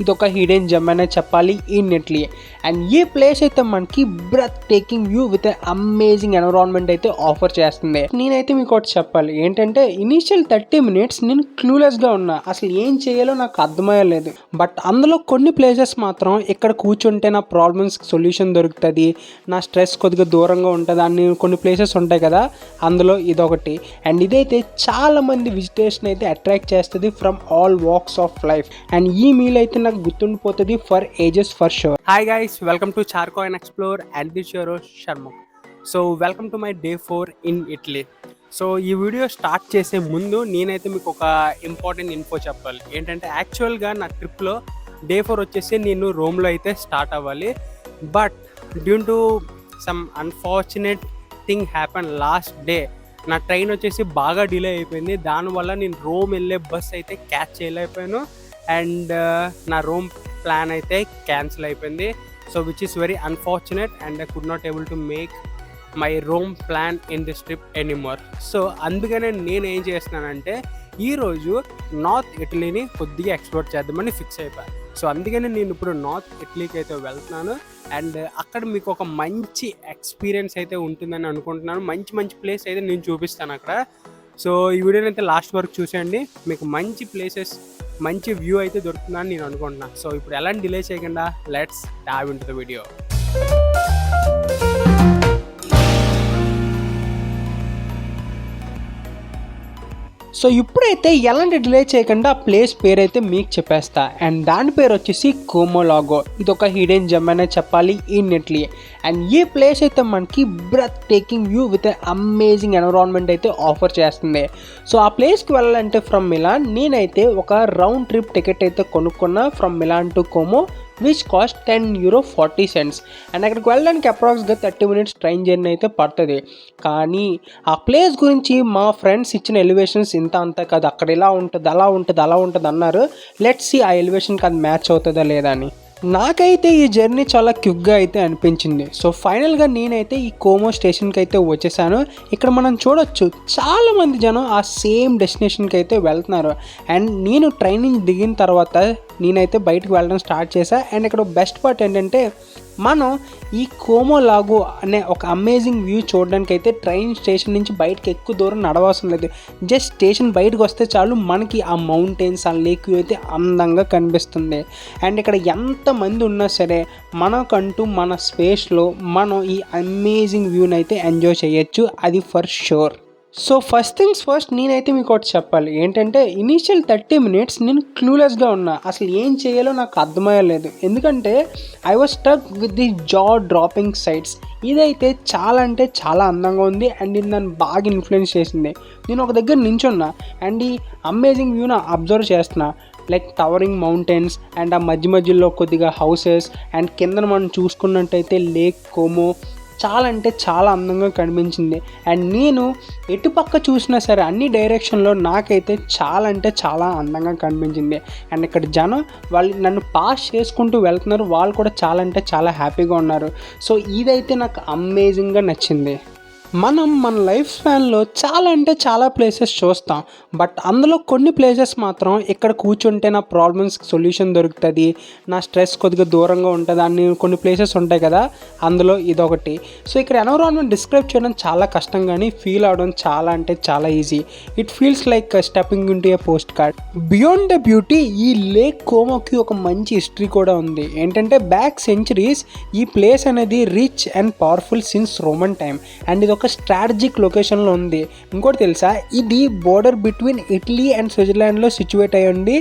ఇదొక hidden gem అనే చెప్పాలి ఇన్ ఇటలీ. అండ్ ఈ ప్లేస్ అయితే మనకి breathtaking view with amazing environment అయితే ఆఫర్ చేస్తుంది. నేనైతే మీకు ఒకటి చెప్పాలి ఏంటంటే ఇనీషియల్ 30 minutes నేను క్లూలెస్గా ఉన్నా, అసలు ఏం చేయాలో నాకు అర్థమయ్యలేదు. బట్ అందులో కొన్ని ప్లేసెస్ మాత్రం ఇక్కడ కూర్చుంటే నా ప్రాబ్లమ్స్కి సొల్యూషన్ దొరుకుతుంది, నా స్ట్రెస్ కొద్దిగా దూరంగా ఉంటుంది అని కొన్ని ప్లేసెస్ ఉంటాయి కదా, అందులో ఇదొకటి. అండ్ ఇదైతే చాలా మంది విజిటేషన్ అయితే అట్రాక్ట్ చేస్తుంది from all walks of life. And ఈ మీల్ అయితే నాకు గుర్తుండిపోతుంది for ages for sure. Hi guys, welcome to చార్కో and explore and this your Sharma. So welcome to my day 4 in Italy. సో ఈ వీడియో స్టార్ట్ చేసే ముందు నేనైతే మీకు ఒక ఇంపార్టెంట్ ఇన్ఫో చెప్పాలి. ఏంటంటే యాక్చువల్గా నా ట్రిప్లో డే 4 వచ్చేసి నేను రోమ్లో అయితే స్టార్ట్ అవ్వాలి. But due to some unfortunate thing happen last day నా ట్రైన్ వచ్చేసి బాగా డిలే అయిపోయింది. దానివల్ల నేను రోమ్ వెళ్ళే బస్ అయితే క్యాచ్ చేయలేకపోయాను. అండ్ నా రోమ్ ప్లాన్ అయితే క్యాన్సిల్ అయిపోయింది. So which is very unfortunate and I could not able to make my Rome plan in this trip anymore. So అందుకనే నేను ఏం చేస్తున్నానంటే ఈరోజు నార్త్ ఇటలీని కొద్దిగా ఎక్స్ప్లోర్ చేద్దామని ఫిక్స్ అయిపోయాను. సో అందుకని నేను ఇప్పుడు నార్త్ ఇటలీకి అయితే వెళ్తున్నాను. అండ్ అక్కడ మీకు ఒక మంచి ఎక్స్పీరియన్స్ అయితే ఉంటుందని అనుకుంటున్నాను. మంచి మంచి ప్లేస్ అయితే నేను చూపిస్తాను అక్కడ. సో ఈ వీడియోని అయితే లాస్ట్ వరకు చూసేయండి, మీకు మంచి ప్లేసెస్ మంచి వ్యూ అయితే దొరుకుతుందని నేను అనుకుంటున్నాను. సో ఇప్పుడు ఎలాంటి డిలే చేయకుండా let's dive into the video. So ఇప్పుడైతే ఎలాంటి డిలే చేయకుండా ప్లేస్ పేరు అయితే మీకు చెప్పేస్తా. అండ్ దాని పేరు వచ్చేసి కోమో లాగో. ఇది ఒక హిడెన్ జెమ్ అనే చెప్పాలి ఇన్ ఇటలీ. అండ్ ఈ ప్లేస్ అయితే మనకి breathtaking view with amazing environment అయితే ఆఫర్ చేస్తుంది. సో ఆ ప్లేస్కి వెళ్ళాలంటే ఫ్రమ్ మిలాన్ నేనైతే ఒక రౌండ్ ట్రిప్ టికెట్ అయితే కొనుక్కున్నా from Milan to Como, which cost €10.40. And అక్కడికి వెళ్ళడానికి అప్రాక్స్గా 30 minutes ట్రైన్ జర్నీ అయితే పడుతుంది. కానీ ఆ ప్లేస్ గురించి మా ఫ్రెండ్స్ ఇచ్చిన ఎలివేషన్స్ ఇంత అంతా కాదు, అక్కడ ఇలా ఉంటుంది అలా ఉంటుంది అలా ఉంటుంది అన్నారు. లెట్స్ సీ ఆ ఎలివేషన్కి అది మ్యాచ్ అవుతుందా లేదా అని. నాకైతే ఈ జర్నీ చాలా క్విక్గా అయితే అనిపించింది. సో ఫైనల్గా నేనైతే ఈ కోమో స్టేషన్కి అయితే వచ్చేసాను. ఇక్కడ మనం చూడొచ్చు చాలామంది జనం ఆ సేమ్ డెస్టినేషన్కి అయితే వెళ్తున్నారు. అండ్ నేను ట్రైనింగ్ దిగిన తర్వాత నేనైతే బయటకు వెళ్ళడం స్టార్ట్ చేశాను. అండ్ ఇక్కడ బెస్ట్ పార్ట్ ఏంటంటే మనం ఈ కోమో లాగో అనే ఒక అమేజింగ్ వ్యూ చూడడానికి అయితే ట్రైన్ స్టేషన్ నుంచి బయటకు ఎక్కువ దూరం నడవవసరం లేదు. జస్ట్ స్టేషన్ బయటకు వస్తే చాలు మనకి ఆ మౌంటైన్స్ ఆ లేక్ వ్యూ అయితే అందంగా కనిపిస్తుంది. అండ్ ఇక్కడ ఎంతమంది ఉన్నా సరే మనకంటూ మన స్పేస్లో మనం ఈ అమేజింగ్ వ్యూని అయితే ఎంజాయ్ చేయొచ్చు, అది for sure. So first things first నేనైతే మీకు ఒకటి చెప్పాలి ఏంటంటే ఇనీషియల్ 30 minutes నేను క్లూలెస్గా ఉన్నా, అసలు ఏం చేయాలో నాకు అర్థమయ్యలేదు. ఎందుకంటే I was stuck with the జా డ్రాపింగ్ సైట్స్. ఇదైతే చాలా అంటే చాలా అందంగా ఉంది అండ్ ఇది నన్ను బాగా ఇన్ఫ్లుయెన్స్ చేసింది. నేను ఒక దగ్గర నించున్నా అండ్ ఈ అమేజింగ్ వ్యూని అబ్జర్వ్ చేస్తున్నా, లైక్ టవరింగ్ మౌంటైన్స్ అండ్ ఆ మధ్య మధ్యలో కొద్దిగా హౌసెస్ అండ్ కింద మనం చూసుకున్నట్టయితే లేక్ కోమో చాలా అంటే చాలా అందంగా కనిపించింది. అండ్ నేను ఎటుపక్క చూసినా సరే అన్ని డైరెక్షన్లో నాకైతే చాలా అంటే చాలా అందంగా కనిపించింది. అండ్ ఇక్కడ జనం వాళ్ళు నన్ను పాస్ చేసుకుంటూ వెళ్తున్నారు, వాళ్ళు కూడా చాలా అంటే చాలా హ్యాపీగా ఉన్నారు. సో ఇదైతే నాకు అమేజింగ్గా నచ్చింది. మనం మన లైఫ్ స్పాన్లో చాలా అంటే చాలా ప్లేసెస్ చూస్తాం, బట్ అందులో కొన్ని ప్లేసెస్ మాత్రం ఇక్కడ కూర్చుంటే నా ప్రాబ్లమ్స్కి సొల్యూషన్ దొరుకుతుంది, నా స్ట్రెస్ కొద్దిగా దూరంగా ఉంటుంది అని కొన్ని ప్లేసెస్ ఉంటాయి కదా, అందులో ఇదొకటి. సో ఇక్కడ ఎన్విరాన్మెంట్ డిస్క్రైబ్ చేయడం చాలా కష్టం కానీ ఫీల్ అవడం చాలా అంటే చాలా easy. It feels like stepping into a postcard. Beyond the beauty ఈ లేక్ కోమోకి ఒక మంచి హిస్టరీ కూడా ఉంది. ఏంటంటే బ్యాక్ సెంచరీస్ ఈ ప్లేస్ అనేది rich and powerful since Roman time అండ్ ఇది ఒక స్ట్రాటజిక్ లొకేషన్లో ఉంది. ఇంకోటి తెలుసా, ఇది బోర్డర్ బిట్వీన్ ఇటలీ అండ్ స్విట్జర్లాండ్లో సిచ్యువేట్ అయ్యి ఉండి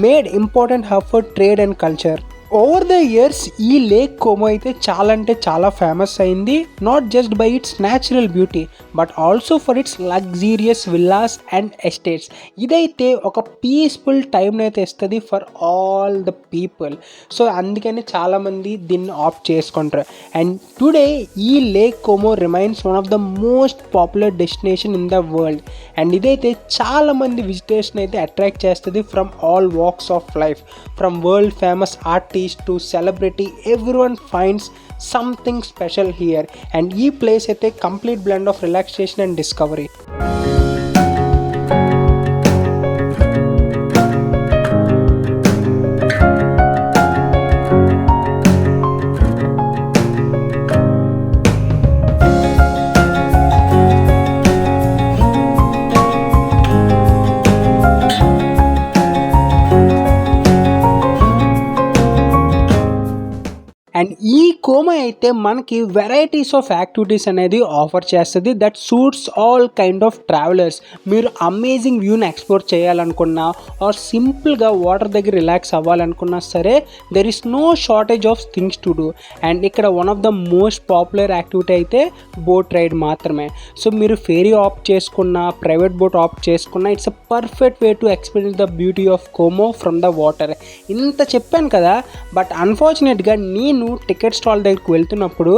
made important hub for trade and culture. Over the years ఈ లేక్ కోమో అయితే చాలా అంటే చాలా ఫేమస్ అయింది, not just by its natural beauty but also for its luxurious villas and estates. ఇదైతే ఒక పీస్ఫుల్ టైంని అయితే ఇస్తుంది for all the people. So అందుకని చాలామంది దీన్ని ఆప్ట్ చేసుకుంటారు. అండ్ టుడే ఈ Lake Como remains one of the most popular destination in the world. And ఇదైతే చాలామంది విజిటేషన్ అయితే అట్రాక్ట్ చేస్తుంది from all walks of life, from world famous artist to celebrity. Everyone finds something special here and ee place అయితే complete blend of relaxation and discovery. And ఈ Como అయితే మనకి varieties of activities అనేది offer చేస్తుంది that suits all kind of travellers. మీరు amazing వ్యూని explore చేయాలనుకున్నా or సింపుల్గా వాటర్ దగ్గర రిలాక్స్ అవ్వాలనుకున్నా సరే there is no shortage of things to do. And ఇక్కడ one of the most popular activity అయితే బోట్ రైడ్ మాత్రమే. సో మీరు ఫెరీ ఆప్ట్ చేసుకున్నా ప్రైవేట్ బోట్ ఆప్ట్ చేసుకున్నా it's a perfect way to experience the beauty of Como from the water. ఇంత చెప్పాను కదా, but అన్ఫార్చునేట్గా నేను టికెట్ స్టాల్ దగ్గరికి వెళ్తున్నప్పుడు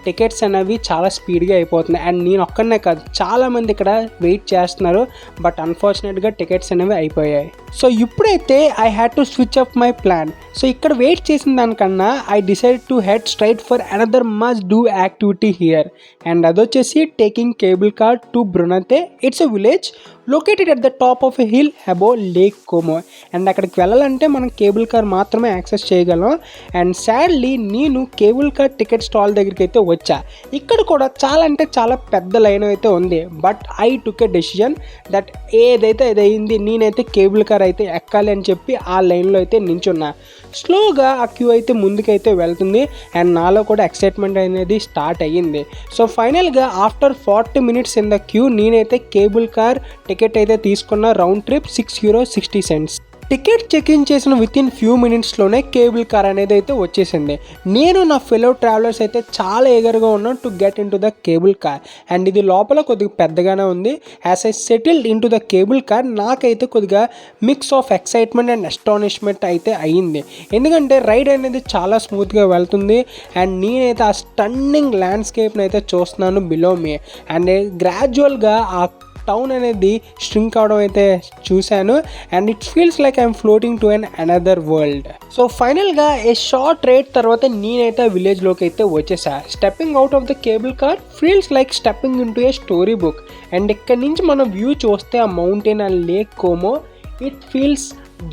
టికెట్స్ అనేవి చాలా స్పీడ్గా అయిపోతున్నాయి. అండ్ నేను ఒక్కనే కాదు, చాలామంది ఇక్కడ వెయిట్ చేస్తున్నారు, బట్ అన్ఫార్చునేట్గా టికెట్స్ అనేవి అయిపోయాయి. సో ఇప్పుడైతే I had to switch up my plan. So ఇక్కడ వెయిట్ చేసిన దానికన్నా I decide to head straight for another must do activity here. And అదొచ్చేసి taking cable car to Brunate. It's a village located at the top of a hill above Lake Como. And అక్కడికి వెళ్ళాలంటే మనం cable car మాత్రమే access చేయగలం. And sadly నేను cable car ticket stall దగ్గరికి అయితే వచ్చా. ఇక్కడ కూడా చాలా అంటే చాలా పెద్ద లైన్ అయితే ఉంది, but I took a decision that ఏదైతే అది అయింది, నేనైతే కేబుల్ కార్ అయితే ఎక్కాలి అని చెప్పి ఆ లైన్లో అయితే నించున్నా. స్లోగా ఆ క్యూ అయితే ముందుకైతే వెళ్తుంది అండ్ నాలో కూడా ఎక్సైట్మెంట్ అనేది స్టార్ట్ అయ్యింది. సో ఫైనల్గా after 40 minutes in the queue నేనైతే కేబుల్ కార్ టికెట్ అయితే తీసుకున్న. Round trip €6.60. Ticket check in చేసిన వితిన్ ఫ్యూ మినిట్స్లోనే కేబుల్ కార్ అనేది అయితే వచ్చేసింది. నేను నా ఫెలో ట్రావెలర్స్ అయితే చాలా ఎగర్గా ఉన్నాం to get in to the cable car. And ఇది లోపల కొద్దిగా పెద్దగానే ఉంది. As I settled in to the cable car నాకైతే కొద్దిగా mix of excitement and astonishment అయితే అయ్యింది. ఎందుకంటే రైడ్ అనేది చాలా స్మూత్గా వెళ్తుంది అండ్ నేనైతే ఆ స్టన్నింగ్ ల్యాండ్స్కేప్ని అయితే చూస్తున్నాను బిలో మీ. అండ్ గ్రాడ్యువల్గా ఆ టౌన్ అనేది స్ట్రింక్ అవడం అయితే చూశాను and it feels like I'm floating to an another world. So ఫైనల్గా ఏ షార్ట్ రైడ్ తర్వాత నేనైతే విలేజ్లోకి అయితే వచ్చేసా. Stepping out of the cable car feels like stepping into a storybook. And ఇక్కడి నుంచి మనం వ్యూ చూస్తే ఆ mountain and Lake Como it feels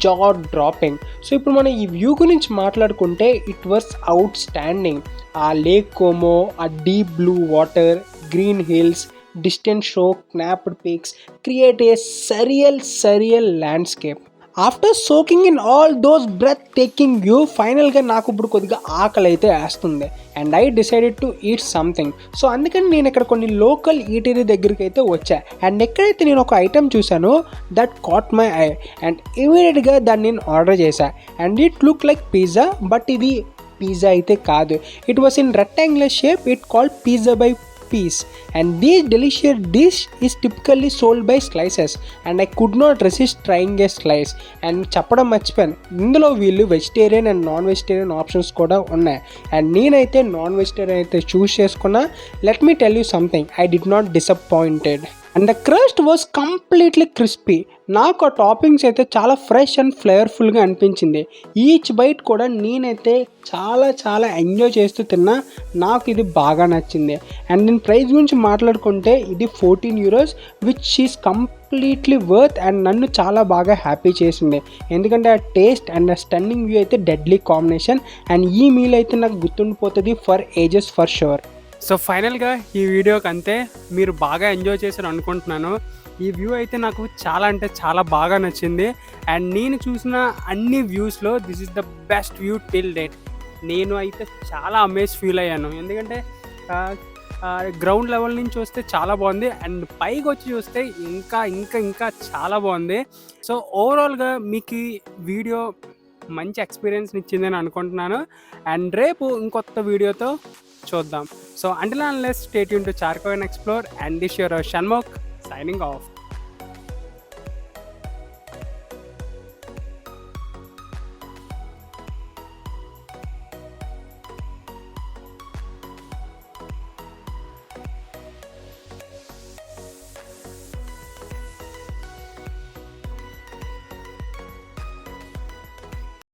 jaw dropping. So ఇప్పుడు మనం ఈ వ్యూ గురించి మాట్లాడుకుంటే ఇట్ వాస్ అవుట్ స్టాండింగ్. ఆ లేక్ కోమో, ఆ deep blue water, green hills, distant show, snapped peaks create a surreal landscape. After soaking in all those breath-taking view ఫైనల్గా నాకు ఇప్పుడు కొద్దిగా ఆకలి అయితే వేస్తుంది and I decided to eat something. So అందుకని నేను ఇక్కడ కొన్ని లోకల్ ఈటరీ దగ్గరికి అయితే వచ్చా. అండ్ ఎక్కడైతే నేను ఒక ఐటెం చూసానో that caught my eye and ఇమీడియట్గా దాన్ని నేను ఆర్డర్ చేశా. And it look like pizza, but ఇది పిజ్జా అయితే కాదు. It was in rectangular shape. It called pizza by piece and this delicious dish is typically sold by slices and I could not resist trying a slice. and చెప్పడం మర్చిపోయాను, ఇందులో వీళ్ళు vegetarian and non vegetarian options కూడా ఉన్నాయి and నేనైతే non vegetarian అయితే చూస్ చేసుకున్నా. Let me tell you something, I did not disappointed and the crust was completely crispy. నాకు ఆ టాపింగ్స్ అయితే చాలా ఫ్రెష్ అండ్ ఫ్లేవర్ఫుల్గా అనిపించింది. ఈచ్ బైట్ కూడా నేనైతే చాలా ఎంజాయ్ చేస్తూ తిన్నా. నాకు ఇది బాగా నచ్చింది. అండ్ నేను ప్రైస్ గురించి మాట్లాడుకుంటే ఇది €14 which is completely worth and నన్ను చాలా బాగా హ్యాపీ చేసింది. ఎందుకంటే ఆ టేస్ట్ అండ్ ఆ స్టన్నింగ్ వ్యూ అయితే డెడ్లీ కాంబినేషన్ అండ్ ఈ మీల్ అయితే నాకు గుర్తుండిపోతుంది for ages for sure. So ఫైనల్గా ఈ వీడియోకి అంతే. మీరు బాగా ఎంజాయ్ చేశారు అనుకుంటున్నాను. ఈ వ్యూ అయితే నాకు చాలా అంటే చాలా బాగా నచ్చింది అండ్ నేను చూసిన అన్ని వ్యూస్లో this is the best view till date. నేను అయితే చాలా అమేజ్ ఫీల్ అయ్యాను. ఎందుకంటే గ్రౌండ్ లెవెల్ నుంచి చూస్తే చాలా బాగుంది అండ్ పైకి వచ్చి చూస్తే ఇంకా చాలా బాగుంది. సో ఓవరాల్గా మీకు ఈ వీడియో మంచి ఎక్స్పీరియన్స్ని ఇచ్చిందని అనుకుంటున్నాను అండ్ రేపు ఇంకొత్త వీడియోతో చూద్దాం. So until and unless, stay tuned to Charcoal and Explore and this your Shanmukh signing off.